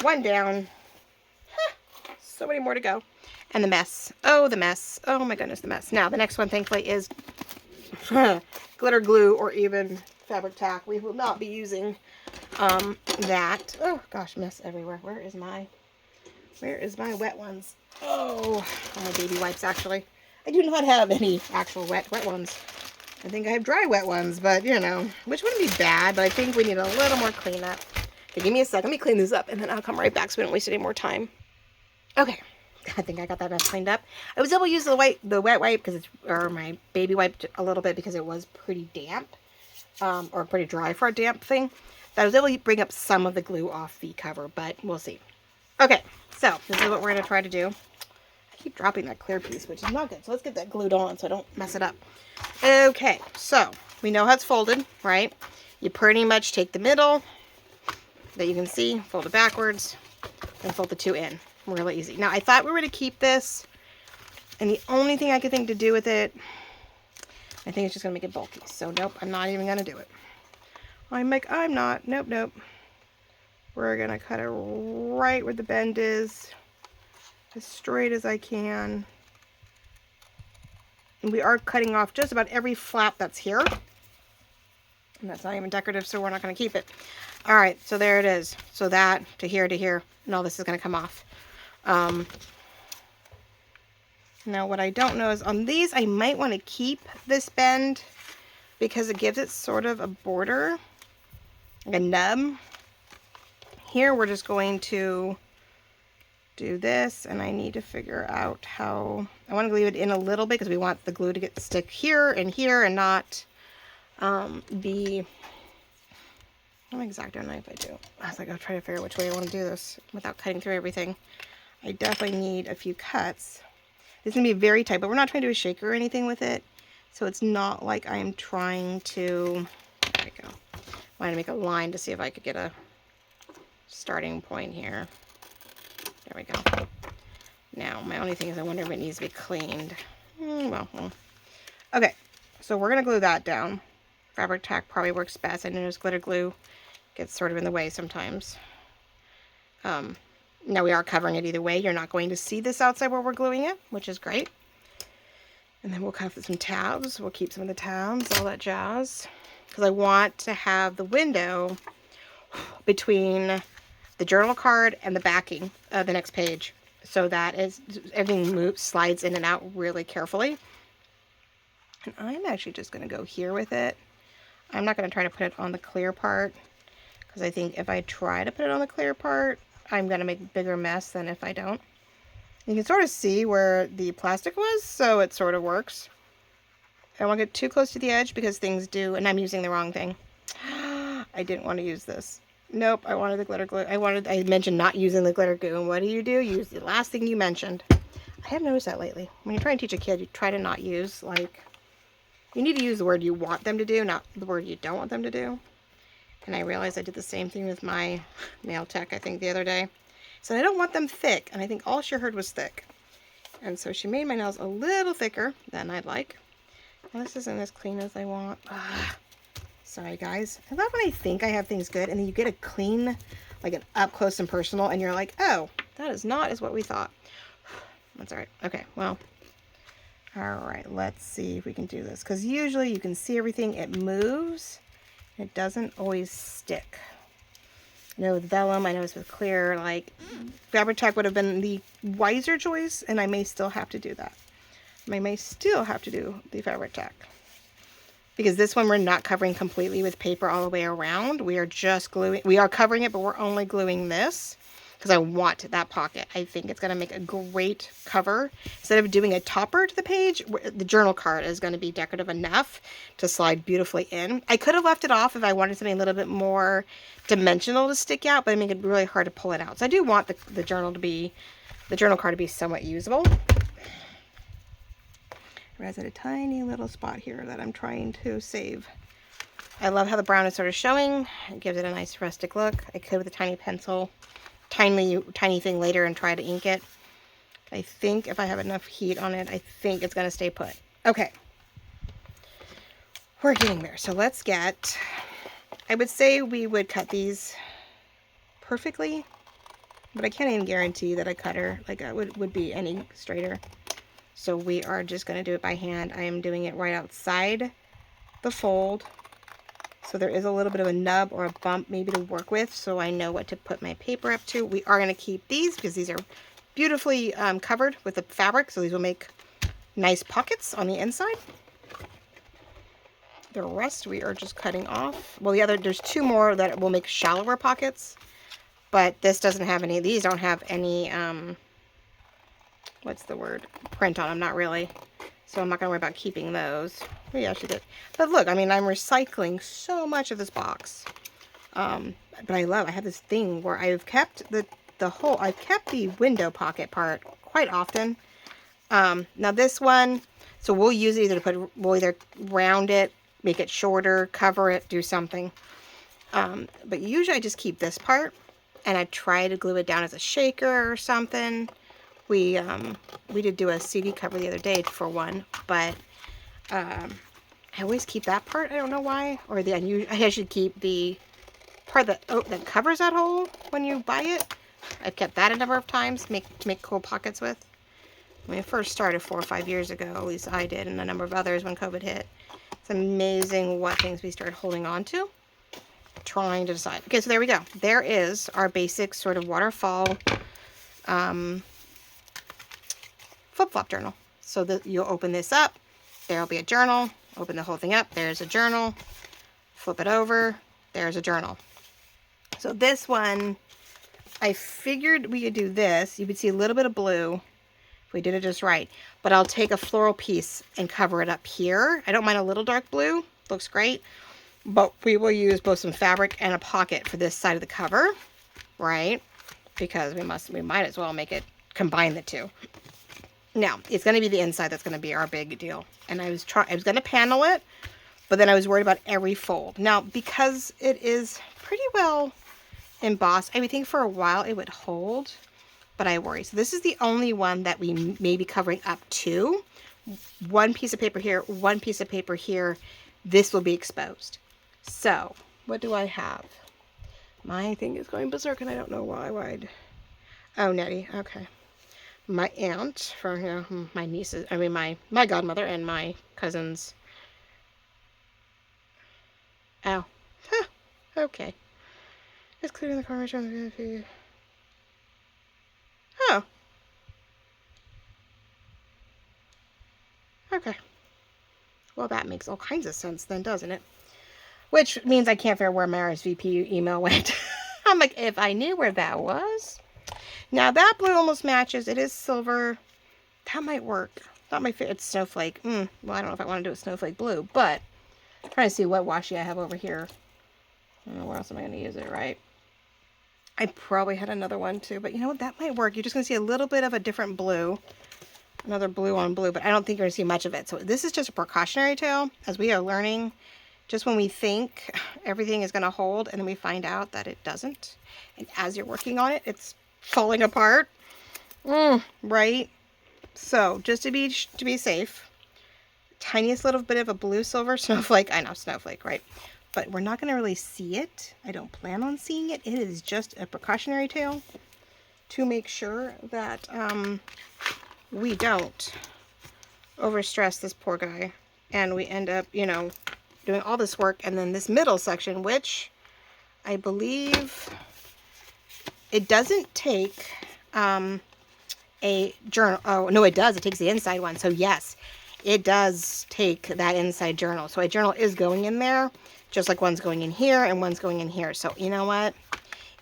one down. So many more to go. And the mess. Oh, the mess. Oh my goodness, the mess. Now, the next one, thankfully, is glitter glue or even fabric tack. We will not be using that. Oh gosh, mess everywhere. Where is my wet ones? Oh, my baby wipes, actually. I do not have any actual wet ones. I think I have dry wet ones, but you know, which wouldn't be bad, but I think we need a little more cleanup. Okay, give me a sec. Let me clean these up, and then I'll come right back so we don't waste any more time. Okay, I think I got that mess cleaned up. I was able to use the wet wipe because or my baby wiped a little bit because it was pretty damp, or pretty dry for a damp thing. But I was able to bring up some of the glue off the cover, but we'll see. Okay, so this is what we're gonna try to do. I keep dropping that clear piece, which is not good. So let's get that glued on so I don't mess it up. Okay, so we know how it's folded, right? You pretty much take the middle that you can see, fold it backwards, and fold the two in. Really easy. Now, I thought we were going to keep this, and the only thing I could think to do with it, I think it's just going to make it bulky. So, nope, I'm not even going to do it. I'm not. Nope. We're going to cut it right where the bend is, as straight as I can. And we are cutting off just about every flap that's here. And that's not even decorative, so we're not going to keep it. All right, so there it is. So that to here, and all this is going to come off. Now what I don't know is on these I might want to keep this bend because it gives it sort of a border, like a nub. Here we're just going to do this, and I need to figure out how I want to leave it in a little bit because we want the glue to stick here and not be. I don't exactly know if I do. I was like, I'll try to figure out which way I want to do this without cutting through everything. I definitely need a few cuts. This is going to be very tight, but we're not trying to do a shaker or anything with it. So it's not like I'm trying to, there we go. I wanted to make a line to see if I could get a starting point here. There we go. Now, my only thing is I wonder if it needs to be cleaned. Well. Okay, so we're going to glue that down. Fabric tack probably works best. I notice glitter glue gets sort of in the way sometimes. Now we are covering it either way. You're not going to see this outside where we're gluing it, which is great. And then we'll cut some tabs. We'll keep some of the tabs, all that jazz. Because I want to have the window between the journal card and the backing of the next page. So that everything slides in and out really carefully. And I'm actually just going to go here with it. I'm not going to try to put it on the clear part. Because I think if I try to put it on the clear part, I'm going to make a bigger mess than if I don't. You can sort of see where the plastic was, so it sort of works. I don't want to get too close to the edge because things do, and I'm using the wrong thing. I didn't want to use this. Nope, I wanted the glitter glue. I mentioned not using the glitter glue. And what do? Use the last thing you mentioned. I have noticed that lately. When you're trying to teach a kid, you try to not use, like, you need to use the word you want them to do, not the word you don't want them to do. And I realized I did the same thing with my nail tech, I think, the other day. So I don't want them thick, and I think all she heard was thick. And so she made my nails a little thicker than I'd like. Well, this isn't as clean as I want. Sorry, guys. I love when I think I have things good, and then you get a clean, like an up close and personal, and you're like, oh, that is not as what we thought. That's all right. Okay, well, all right, let's see if we can do this. Because usually you can see everything. It moves. It doesn't always stick. I know with vellum, I know it's with clear, like, Fabri-Tac would have been the wiser choice, and I may still have to do that. I may still have to do the Fabri-Tac. Because this one we're not covering completely with paper all the way around. We are just gluing. We are covering it, but we're only gluing this because I want that pocket. I think it's going to make a great cover. Instead of doing a topper to the page, the journal card is going to be decorative enough to slide beautifully in. I could have left it off if I wanted something a little bit more dimensional to stick out, but I make it really hard to pull it out. So I do want the journal card to be somewhat usable. Has a tiny little spot here that I'm trying to save. I love how the brown is sort of showing. It gives it a nice rustic look. I could with a tiny pencil, tiny thing later and try to ink it. I think if I have enough heat on it, I think it's going to stay put. Okay. We're getting there. So let's get, I would say we would cut these perfectly, but I can't even guarantee that a cutter like that would be any straighter. So we are just going to do it by hand. I am doing it right outside the fold. So there is a little bit of a nub or a bump maybe to work with, so I know what to put my paper up to. We are going to keep these because these are beautifully covered with the fabric. So these will make nice pockets on the inside. The rest we are just cutting off. Well, there's two more that will make shallower pockets. But this doesn't have any, these don't have any, what's the word? Print on them, not really. So I'm not going to worry about keeping those. Maybe I should get, but look, I mean, I'm recycling so much of this box. But I have this thing where I've kept I've kept the window pocket part quite often. Now this one, so we'll use it we'll either round it, make it shorter, cover it, do something. But usually I just keep this part and I try to glue it down as a shaker or something. We did do a CD cover the other day for one, but I always keep that part. I don't know why. Or I should keep the part that covers that hole when you buy it. I've kept that a number of times to make cool pockets with. When I first started 4 or 5 years ago, at least I did, and a number of others when COVID hit. It's amazing what things we started holding on to. Trying to decide. Okay, so there we go. There is our basic sort of waterfall flip-flop journal. So that you'll open this up, there'll be a journal, open the whole thing up, there's a journal, flip it over, there's a journal. So this one, I figured we could do this. You would see a little bit of blue if we did it just right, but I'll take a floral piece and cover it up here. I don't mind a little dark blue, looks great, but we will use both some fabric and a pocket for this side of the cover, right? Because we might as well combine the two. Now, it's going to be the inside that's going to be our big deal. And I was going to panel it, but then I was worried about every fold. Now, because it is pretty well embossed, I would think for a while it would hold, but I worry. So this is the only one that we may be covering up to. One piece of paper here, one piece of paper here. This will be exposed. So, what do I have? My thing is going berserk and I don't know why. Oh, Nettie. Okay. My aunt, my nieces, my godmother and my cousins. Oh. Huh. Okay. Just clearing the corners on the Oh. Okay. Well, that makes all kinds of sense then, doesn't it? Which means I can't figure out where my RSVP email went. I'm like, if I knew where that was. Now that blue almost matches. It is silver. That might work. Not my favorite. It's snowflake. Well, I don't know if I want to do a snowflake blue, but I'm trying to see what washi I have over here. I don't know where else am I going to use it, right? I probably had another one too, but you know what? That might work. You're just going to see a little bit of a different blue. Another blue on blue, but I don't think you're going to see much of it. So this is just a precautionary tail, as we are learning. Just when we think everything is going to hold, and then we find out that it doesn't. And as you're working on it, it's falling apart. Right? So just to be safe, tiniest little bit of a blue silver snowflake. I know, snowflake, right? But we're not going to really see it. I don't plan on seeing it. It is just a precautionary tail to make sure that we don't overstress this poor guy. And we end up, you know, doing all this work. And then this middle section, which I believe it doesn't take a journal. Oh, no, it does. It takes the inside one. So yes, it does take that inside journal. So a journal is going in there, just like one's going in here and one's going in here. So you know what?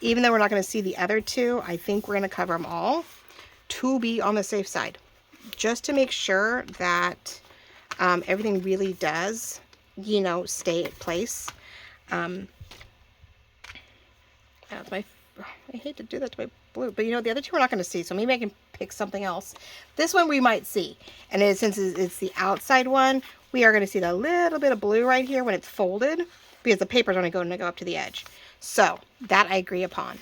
Even though we're not going to see the other two, I think we're going to cover them all to be on the safe side, just to make sure that everything really does, you know, stay in place. That's my, I hate to do that to my blue, but you know, the other two we're not going to see, so maybe I can pick something else. This one we might see, and since it's the outside one, we are going to see the little bit of blue right here when it's folded, because the paper's only going to go up to the edge. So that I agree upon.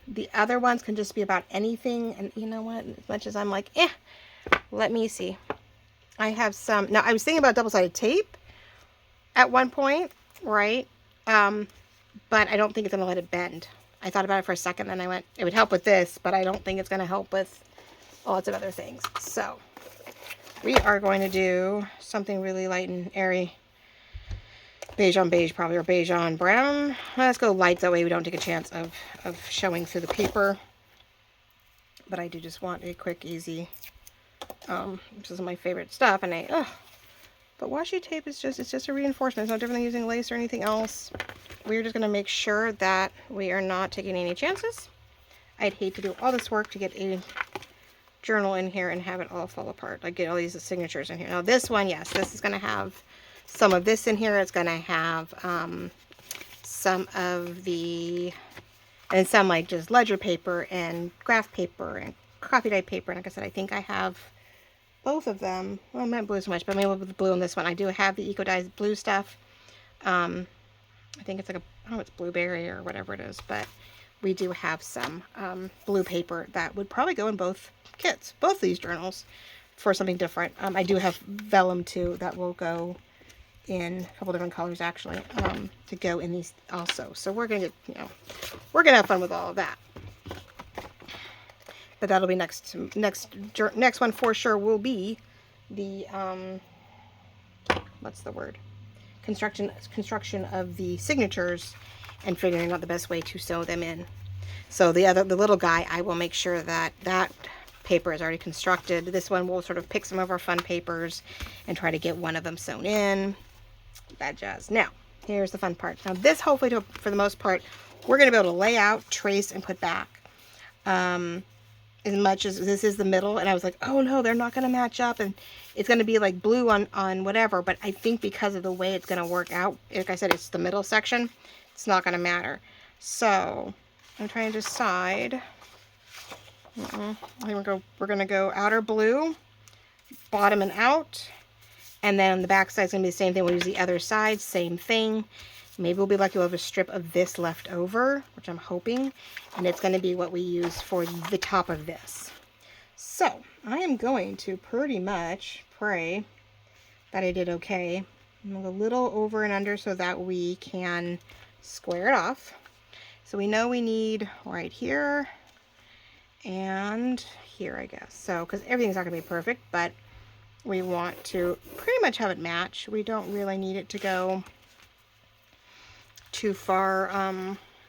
The other ones can just be about anything, and you know what, as much as I'm like, let me see. I have some, now I was thinking about double-sided tape at one point, right? But I don't think it's going to let it bend. I thought about it for a second, then I went, it would help with this, but I don't think it's going to help with lots of other things. So we are going to do something really light and airy. Beige on beige probably, or beige on brown. Let's go light, that way we don't take a chance of showing through the paper. But I do just want a quick, easy, this is my favorite stuff, and but washi tape is just, it's just a reinforcement. It's no different than using lace or anything else. We're just going to make sure that we are not taking any chances. I'd hate to do all this work to get a journal in here and have it all fall apart. Like get all these signatures in here. Now this one, yes, this is going to have some of this in here. It's going to have some of the, and some like just ledger paper and graph paper and copy dyed paper. And like I said, I think I have both of them. Well, I'm not blue so much, but maybe with the blue on this one. I do have the eco dyed blue stuff. I think it's like a, I don't know, it's blueberry or whatever it is, but we do have some blue paper that would probably go in both kits, both these journals, for something different. I do have vellum too that will go in a couple different colors actually, to go in these also. So we're gonna get, you know, we're gonna have fun with all of that. But that'll be next one for sure will be the what's the word? Construction of the signatures and figuring out the best way to sew them in. So the little guy, I will make sure that that paper is already constructed. This one will sort of pick some of our fun papers and try to get one of them sewn in. That jazz. Now, here's the fun part. Now this, hopefully, for the most part, we're going to be able to lay out, trace, and put back. As much as this is the middle, and I was like, oh no, they're not going to match up, and it's going to be like blue on whatever, but I think because of the way it's going to work out, like I said, it's the middle section, it's not going to matter. So I'm trying to decide. I think we're going to go outer blue, bottom and out, and then on the back side is going to be the same thing. We'll use the other side, same thing. Maybe we'll be lucky we'll have a strip of this left over, which I'm hoping, and it's going to be what we use for the top of this. So I am going to pretty much pray that I did okay. I'm going to go a little over and under so that we can square it off. So we know we need right here and here, I guess. So, because everything's not going to be perfect, but we want to pretty much have it match. We don't really need it to go too far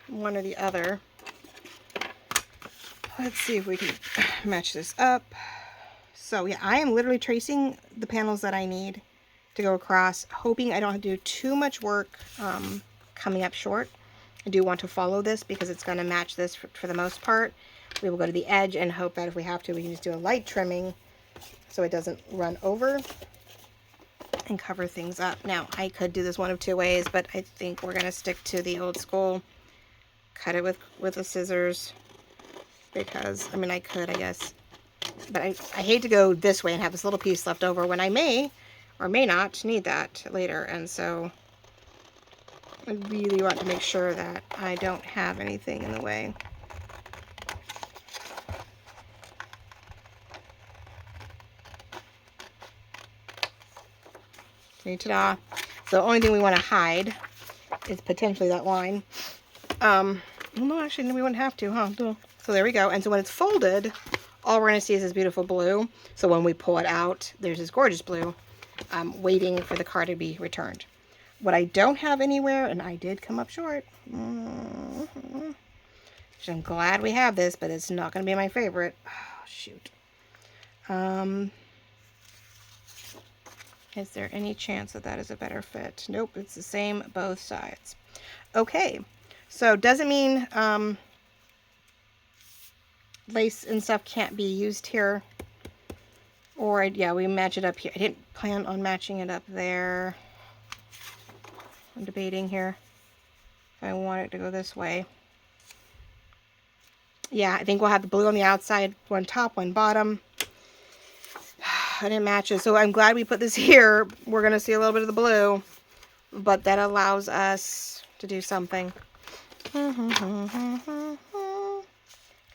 one or the other. Let's see if we can match this up. So yeah, I am literally tracing the panels that I need to go across, hoping I don't have to do too much work coming up short. I do want to follow this because it's going to match this for the most part. We will go to the edge and hope that if we have to, we can just do a light trimming so it doesn't run over and cover things up. Now, I could do this one of two ways, but I think we're going to stick to the old school cut it with the scissors because, I mean, I could, I guess. But I hate to go this way and have this little piece left over when I may or may not need that later. And so I really want to make sure that I don't have anything in the way. Okay, ta-da. So the only thing we want to hide is potentially that line. Well, no, actually, we wouldn't have to, huh? So there we go. And so when it's folded, all we're going to see is this beautiful blue. So when we pull it out, there's this gorgeous blue waiting for the card to be returned. What I don't have anywhere, and I did come up short, which I'm glad we have this, but it's not going to be my favorite. Oh, shoot. Is there any chance that that is a better fit? Nope, it's the same both sides. Okay, so doesn't mean lace and stuff can't be used here. Or, yeah, we match it up here. I didn't plan on matching it up there. I'm debating here if I want it to go this way. Yeah, I think we'll have the blue on the outside, one top, one bottom. And it matches. So I'm glad we put this here. We're going to see a little bit of the blue, but that allows us to do something. It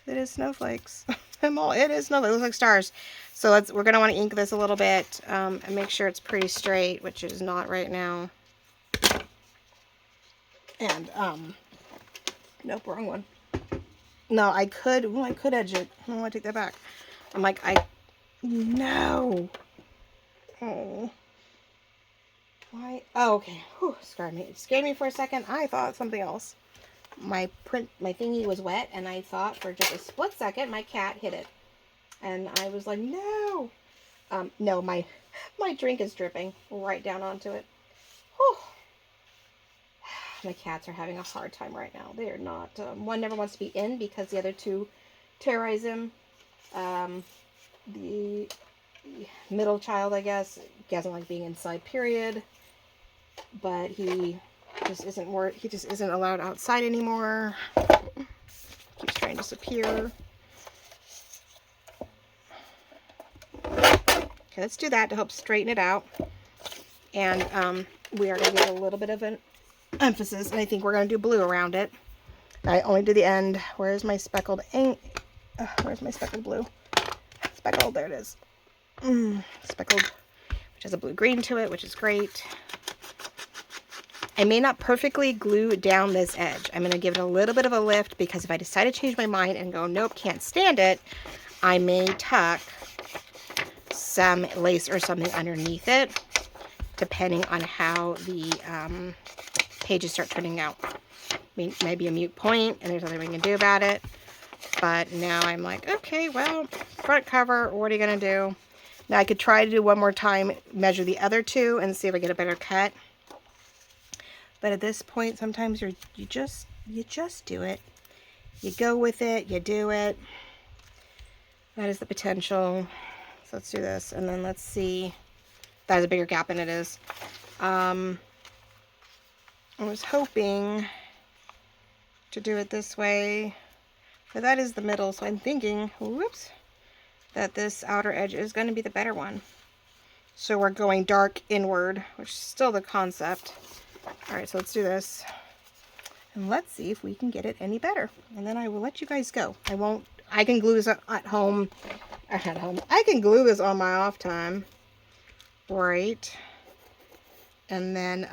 is snowflakes. It is snowflakes. It looks like stars. So we're going to want to ink this a little bit and make sure it's pretty straight, which it is not right now. And, nope, wrong one. No, I could edge it. Oh, I take that back. I'm like, no. Oh. Why? Oh, okay. Whew, scared me. It scared me for a second. I thought something else. My thingy was wet, and I thought for just a split second my cat hit it. And I was like, no. No, my drink is dripping right down onto it. Whew. My cats are having a hard time right now. They are not. One never wants to be in because the other two terrorize him. The middle child, I guess, doesn't like being inside, period. But he just isn't allowed outside anymore. Keeps trying to disappear. Okay, let's do that to help straighten it out. And we are going to give a little bit of an emphasis, and I think we're going to do blue around it. I only do the end. Where's my speckled ink? Where's my speckled blue? Speckled, there it is. Speckled, which has a blue-green to it, which is great. I may not perfectly glue down this edge. I'm going to give it a little bit of a lift because if I decide to change my mind and go, nope, can't stand it, I may tuck some lace or something underneath it, depending on how the pages start turning out. I mean, it might be a moot point, and there's nothing we can do about it. But now I'm like, okay, well, front cover, what are you going to do? Now I could try to do one more time, measure the other two, and see if I get a better cut. But at this point, sometimes you just do it. You go with it, you do it. That is the potential. So let's do this, and then let's see. That has a bigger gap than it is. I was hoping to do it this way, but that is the middle, so I'm thinking, whoops, that this outer edge is going to be the better one. So we're going dark inward, which is still the concept. All right, so let's do this, and let's see if we can get it any better, and then I will let you guys go. I can glue this at home. I can glue this on my off time. Right. And then,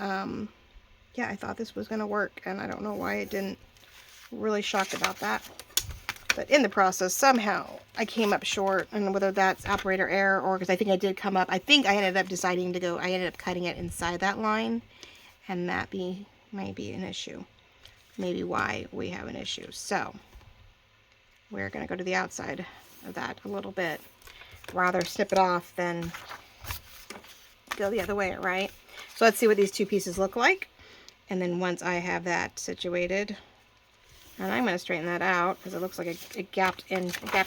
yeah, I thought this was going to work, and I don't know why it didn't. Really shocked about that. But in the process, somehow, I came up short, and whether that's operator error or because I think I did come up, I think I ended up deciding to go, I ended up cutting it inside that line, and that might be an issue. Maybe why we have an issue. So, we're going to go to the outside of that a little bit. Rather snip it off than go the other way, right? So let's see what these two pieces look like. And then once I have that situated, and I'm going to straighten that out because it looks like it gapped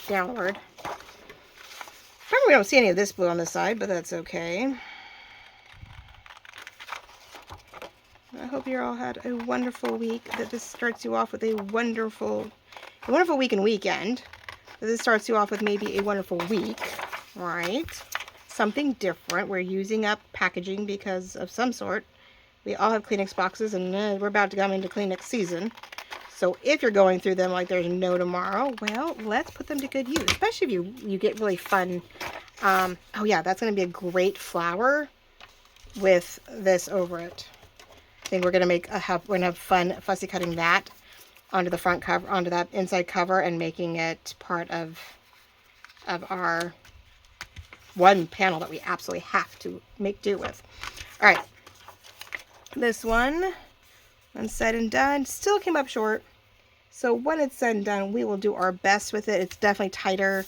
downward. Probably don't see any of this blue on this side, but that's okay. I hope hope you all had a wonderful week, that this starts you off with a wonderful week and weekend. That this starts you off with maybe a wonderful week, right? Something different. We're using up packaging because of some sort. We all have Kleenex boxes, and we're about to come into Kleenex season. So if you're going through them like there's no tomorrow, well, let's put them to good use. Especially if you get really fun. Oh yeah, that's going to be a great flower with this over it. I think we're going to have fun fussy cutting that onto the front cover, onto that inside cover, and making it part of our one panel that we absolutely have to make do with. All right. This one, when said and done, still came up short. So when it's said and done, we will do our best with it. It's definitely tighter.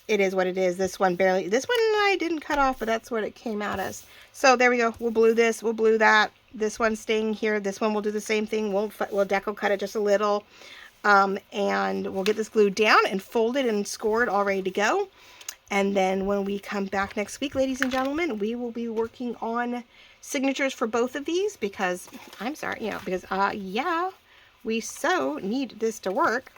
It is what it is. This one I didn't cut off, but that's what it came out as. So there we go. We'll blue this, we'll blue that. This one's staying here. This one will do the same thing. We'll deco cut it just a little. And we'll get this glued down and folded and scored, all ready to go. And then when we come back next week, ladies and gentlemen, we will be working on signatures for both of these because, yeah, we so need this to work.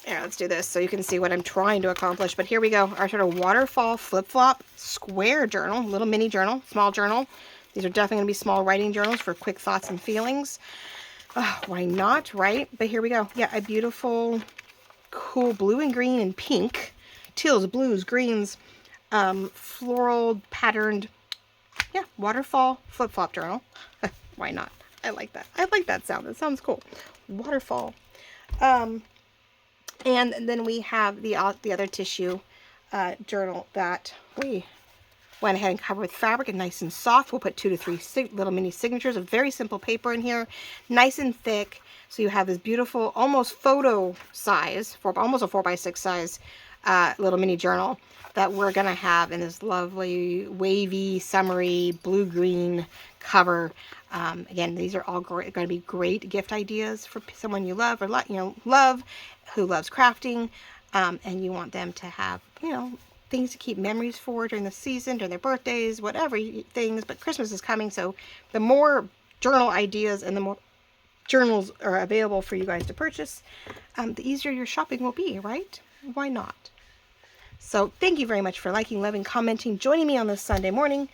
Here, let's do this so you can see what I'm trying to accomplish. But here we go. Our sort of waterfall flip-flop square journal, little mini journal, small journal. These are definitely going to be small writing journals for quick thoughts and feelings. Why not, right? But here we go. Yeah, a beautiful, cool blue and green and pink. Teals, blues, greens, floral patterned, yeah, waterfall flip-flop journal. Why not? I like that. I like that sound. That sounds cool. Waterfall. And then we have the other tissue journal that we went ahead and covered with fabric and nice and soft. We'll put 2 to 3 little mini signatures of very simple paper in here, nice and thick. So you have this beautiful, almost photo size, almost a 4x6 size little mini journal that we're going to have in this lovely, wavy, summery, blue-green cover. Again, these are all going to be great gift ideas for someone you love, or who loves crafting, and you want them to have, things to keep memories for during the season, during their birthdays, whatever things. But Christmas is coming, so the more journal ideas and the more journals are available for you guys to purchase, the easier your shopping will be, right? Why not? So thank you very much for liking, loving, commenting, joining me on this Sunday morning.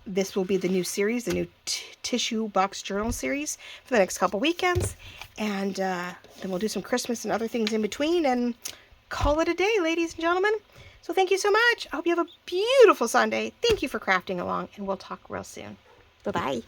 This will be the new series, the new tissue box journal series for the next couple weekends. And then we'll do some Christmas and other things in between and call it a day, ladies and gentlemen. So thank you so much. I hope you have a beautiful Sunday. Thank you for crafting along, and we'll talk real soon. Bye-bye.